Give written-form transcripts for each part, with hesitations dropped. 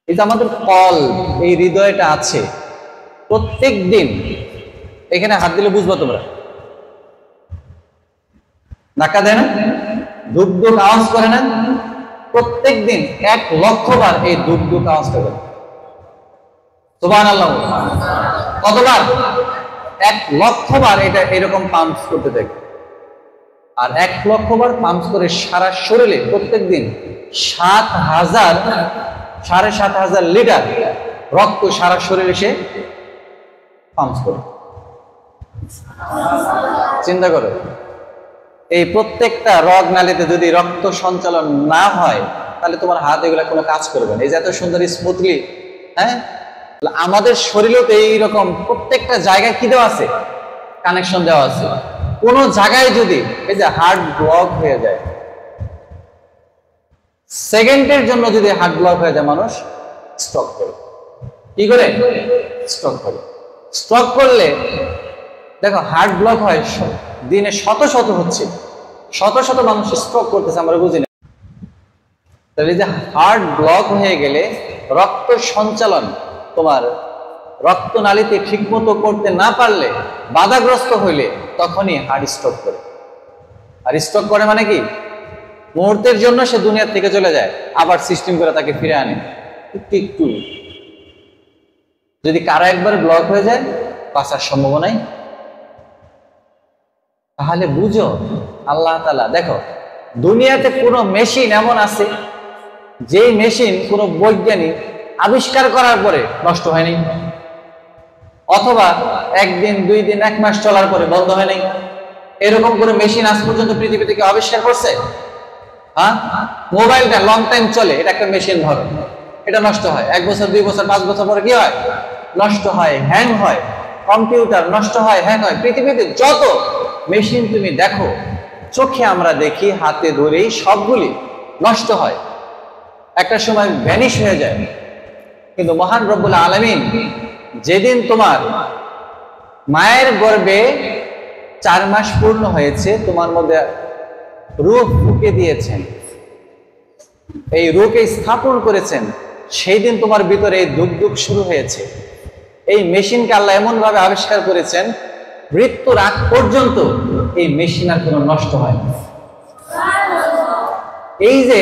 এই যে আমাদের কল, এই হৃদয়টা আছে, প্রত্যেক দিন এখানে হাত দিলে বুঝবো তোমরা, ধাক্কা দেয় না, ধুক ধুক আওয়াজ করে না? প্রত্যেক দিন 1,00,000 বার এই ধুক ধুক আওয়াজটা করে। সুবহানাল্লাহ। কতবার? 1,00,000 বার এটা এরকম পাম্প করতে থাকে। আর 1,00,000 বার পাম্প করে সারা শরীরে প্রত্যেক দিন 7,000 লিটার রক্ত সারা শরীরে সে পাম্প করে। চিন্তা করো, এই প্রত্যেকটা রগ নালীতে যদি রক্ত সঞ্চালন না হয় তাহলে তোমার হাত এগুলা কোনো কাজ করবে না। এই যে এত সুন্দর স্মুথলি, হ্যাঁ, আমাদের শরীরেও তো এইরকম প্রত্যেকটা জায়গায় কি দেওয়া আছে, কানেকশন দেওয়া আছে। কোন জায়গায় যদি এই যে হার্ট ব্লক হয়ে যায়, সেকেন্ডের জন্য যদি হার্ট ব্লক হয়ে যায়, মানুষ স্ট্রোক করে। কি করে? স্ট্রোক করে। স্ট্রোক করলে দেখো হার্ট ব্লক হয় দিনে শত শত হচ্ছে, শত শত মানুষ স্ট্রোক করতেছে, আমরা বুঝি না। তাহলে যে হার্ট ব্লক হয়ে গেলে রক্ত সঞ্চালন তোমার রক্তনালীতে ঠিক মতো করতে না পারলে, বাধাগ্রস্ত হইলে তখনই হার্ট স্ট্রোক করে। আর স্ট্রোক করে মানে কি, মুহূর্তের জন্য সে দুনিয়ার থেকে চলে যায়, আবার সিস্টেম করে তাকে ফিরে আনে একটু একটু। যদি কারো একবার ব্লক হয়ে যায়, বাঁচার সম্ভাবনাই। তাহলে বুঝো আল্লাহ তাআলা, দেখো দুনিয়াতে কোনো মেশিন এমন আছে যেই মেশিন কোনো বৈজ্ঞানিক আবিষ্কার করার পরে নষ্ট হয়নি, অথবা 1 দিন 2 দিন 1 মাস চলার পরে বন্ধ হয় নাই। এরকম কোনো মেশিন আজ পর্যন্ত পৃথিবী থেকে আবিষ্কার করছে? হ্যাঁ, মোবাইলটা লং টাইম চলে, এটা একটা মেশিন ধরো, এটা নষ্ট হয় 1 বছর 2 বছর 5 বছর পরে কি হয়? নষ্ট হয়, হ্যাং হয়। কম্পিউটার নষ্ট হয়, হ্যাং হয়। পৃথিবীতে যত মেশিন তুমি দেখো, চোখে আমরা দেখি, হাতে ধরেই সবগুলি নষ্ট হয়, একটা সময় ভ্যানিশ হয়ে যায়। কিন্তু মহান রব্বুল আলামিন যেদিন তোমার মায়ের গর্ভে 4 মাস পূর্ণ হয়েছে, তোমার মধ্যে রূহ ফুঁকে দিয়েছেন, এই রূহকে স্থাপন করেছেন, সেই দিন তোমার ভিতরে এই দুঃখ দুঃখ শুরু হয়েছে। এই মেশিনকে আল্লাহ এমন ভাবে আবিষ্কার করেছেন, মৃত্যুর আগ পর্যন্ত এই মেশিন আর কোনো নষ্ট হয় না। এই যে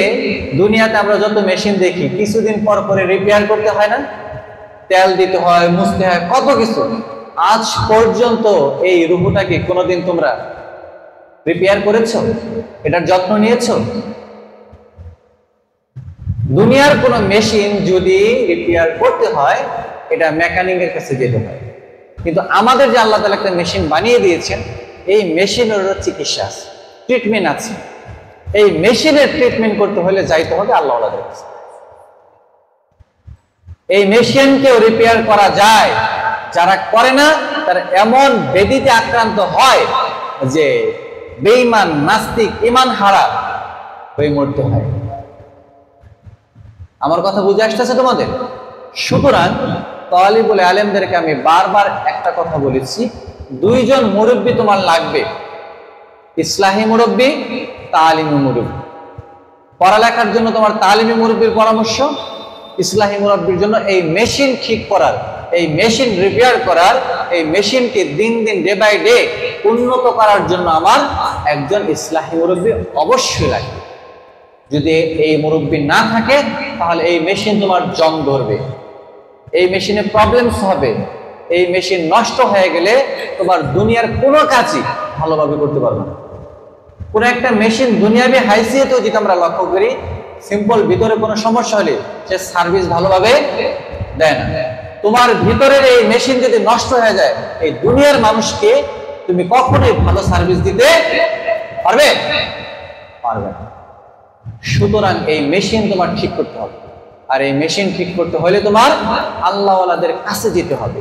দুনিয়াতে আমরা যত মেশিন দেখি, কিছুদিন পর পরে রিপেয়ার করতে হয় না, তেল দিতে হয়, মুছতে হয়, কত কিছু। আজ পর্যন্ত এই রূহটাকে কোনোদিন তোমরা রিপেয়ার করেছো? এটার যত্ন নিয়েছো? দুনিয়ার কোন মেশিন যদি রিপেয়ার করতে হয়, এটা মেকানিকের কাছে যেতে হয়। কিন্তু আমাদের যে আল্লাহ তাআলা একটা মেশিন বানিয়ে দিয়েছেন, এই মেশিনের চিকিৎসা আছে, ট্রিটমেন্ট আছে। এই মেশিনের ট্রিটমেন্ট করতে হলে যাইতে হবে আল্লাহওয়ালাদের কাছে। এই মেশিনকেও রিপেয়ার করা যায়, যারা করে না তারা এমন ব্যাধিতে আক্রান্ত হয় যে বেঈমান, নাস্তিক, ঈমান হারা হয়ে মরতে হয়। আমার কথা বুঝে আসতেছে তোমাদের? সুতরাং তালিবুল আলেমদেরকে আমি বারবার একটা কথা বলেছি, 2 জন মুরব্বী তোমার লাগবে, ইসলাহি মুরব্বী, তালিমি মুরব্বী। পড়ালেখার জন্য তোমার তালিমি মুরব্বীর পরামর্শ, ইসলাহি মুরব্বীর জন্য এই মেশিন ঠিক করার, এই মেশিন রিপেয়ার করার, এই মেশিনকে দিন দিন ডে বাই ডে উন্নত করার জন্য আমার একজন ইসলাহি মুরব্বী অবশ্যই লাগবে। যদি এই মুরব্বী না থাকে তাহলে এই মেশিন তোমার জং ধরবে, এই মেশিনে প্রবলেমস হবে, এই মেশিন নষ্ট হয়ে গেলে তোমার দুনিয়ার কোনো কাজই ভালোভাবে করতে পারবে না। কোন একটা মেশিন দুনিয়াবি হাইসিয়তেও যদি আমরা লক্ষ্য করি, সিম্পল ভিতরে কোনো সমস্যা হলে সে সার্ভিস ভালোভাবে দেয় না। তোমার ভিতরের এই মেশিন যদি নষ্ট হয়ে যায়, এই দুনিয়ার মানুষকে তুমি কখনোই ভালো সার্ভিস দিতে পারবে না। সুতরাং এই মেশিন তোমার ঠিক করতে হবে, আর এই মেশিন ঠিক করতে হলে তোমার আল্লাহওয়ালাদের কাছে যেতে হবে,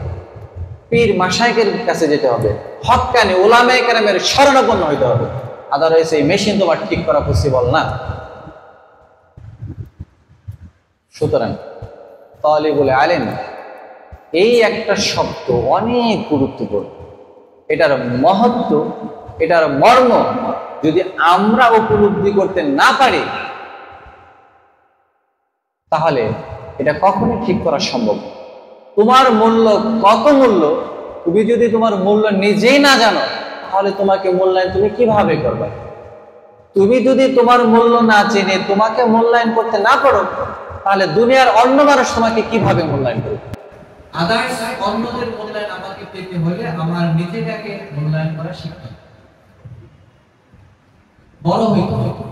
পীর মাশায়েখের কাছে যেতে হবে, হক্কানি উলামায়ে কেরামের শরণাপন্ন হইতে হবে। আদারওয়াইজ এই মেশিন তোমার ঠিক করা পসিবল না। সুতরাং তালিবুল আলেম এই একটা শব্দ অনেক গুরুত্বপূর্ণ। এটার মহত্ব, এটার মর্ম যদি আমরা উপলব্ধি করতে না পারি, তাহলে এটা কখনোই ঠিক করা সম্ভব না। তোমার মূল্য কত মূল্য, তুমি যদি তোমার মূল্য নিজেই না জানো, তাহলে তোমাকে মূল্যায়ন তুমি কিভাবে করবে? তুমি যদি তোমার মূল্য না জেনে তোমাকে মূল্যায়ন করতে না পারো, তাহলে দুনিয়ার অন্য মানুষ তোমাকে কিভাবে মূল্যায়ন করবে? আদার্স অন্যদের মূল্যায়ন আমাকে পেতে হলে আমার নিজেকে মূল্যায়ন করা শিখতে হবে। বড় হইতে হবে।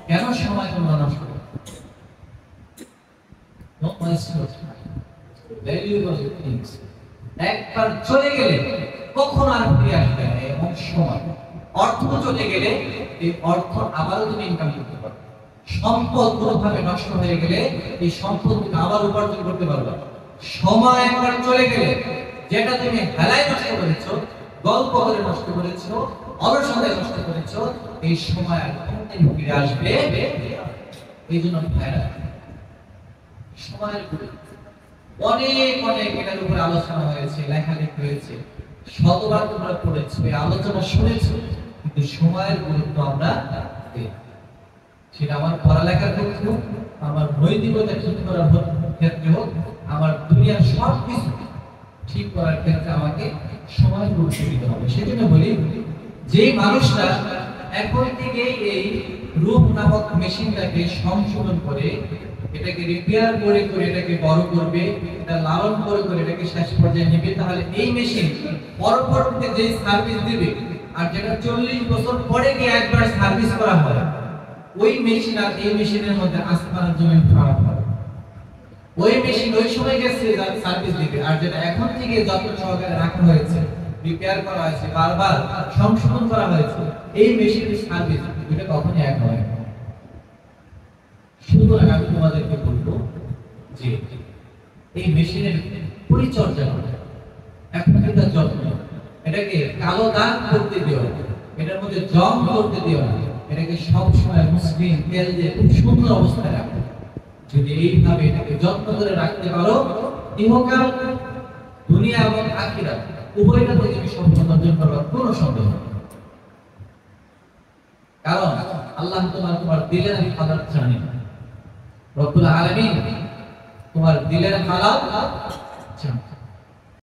কেন সময় তোমরা নষ্ট করো? Don't waste your time. Valuable things. একবার চলে গেলে কখন আর ফিরে আসবে না। এবং সময়, অর্থ চলে গেলে এই অর্থ আবারও তুমি ইনকাম করতে পারবে। সম্পদ কোনোভাবে নষ্ট হয়ে গেলে এই সম্পদ তুমি আবার উপার্জন করতে পারবে। সময় একবার চলে গেলে, যেটা তুমি হেলায় নষ্ট করেছো, গল্প করে নষ্ট করেছো, অলসতায় নষ্ট করেছো, এই সময় আর কোনদিন ফিরে আসবে? এই জন্য ভাইরা সময়ের অনেক অনেক এটার উপরে আলোচনা হয়েছে, লেখালেখি হয়েছে, শতবার তোমরা পড়েছো, এই আলোচনা শুনেছো, কিন্তু সময়ের গুরুত্ব আমরা দিই। সেটা আমার পড়ালেখার ক্ষেত্রে হোক, আমার নৈতিকতা ঠিক করার ক্ষেত্রে হোক, আমার দুনিয়ার সব কিছু ঠিক করার ক্ষেত্রে আমাকে সময়ের গুরুত্ব দিতে হবে। সেজন্য বলি, যে মানুষটা এখন থেকে এই রূপ নামক মেশিনটাকে সংশোধন করে, এটাকে রিপেয়ার করে করে এটাকে বড় করবে, এটা লালন করে করে এটাকে শেষ পর্যায়ে নেবে, তাহলে এই মেশিন পরবর্তীতে যে সার্ভিস দিবে, আর যেটা 40 বছর পরে গিয়ে একবার সার্ভিস করা হয়, ওই মেশিন আর এই মেশিনের মধ্যে আসমান আর জমিন ফারাক হবে। ওই মেশিন ওই সময় গেছে সার্ভিস দিবে, আর যেটা এখন থেকে যত্ন সহকারে রাখা হয়েছে, রিপেয়ার করা হয়েছে, বারবার সংশোধন করা হয়েছে, এই মেশিনের সার্ভিস এটা কখনোই এক হয় না। সুতরাং আমি তোমাদেরকে বলবো যে এই মেশিনের পরিচর্যা করো, এখন এটা যত্ন, এটাকে কালো দাগ করতে দিও না, এটার মধ্যে জং করতে দিও না, এটাকে সবসময় মসৃণ তেল দিয়ে খুব সুন্দর অবস্থায় রাখো। যদি এইভাবে এটাকে যত্ন করে রাখতে পারো, ইহকাল দুনিয়া এবং আখিরাত উভয়টাতে তুমি সফলতা অর্জন করবার কোনো সন্দেহ নেই। কারণ আল্লাহ তোমার দিলের হালাত জানেন। রব্বুল আলামিন তোমার দিলের হালাত জানেন।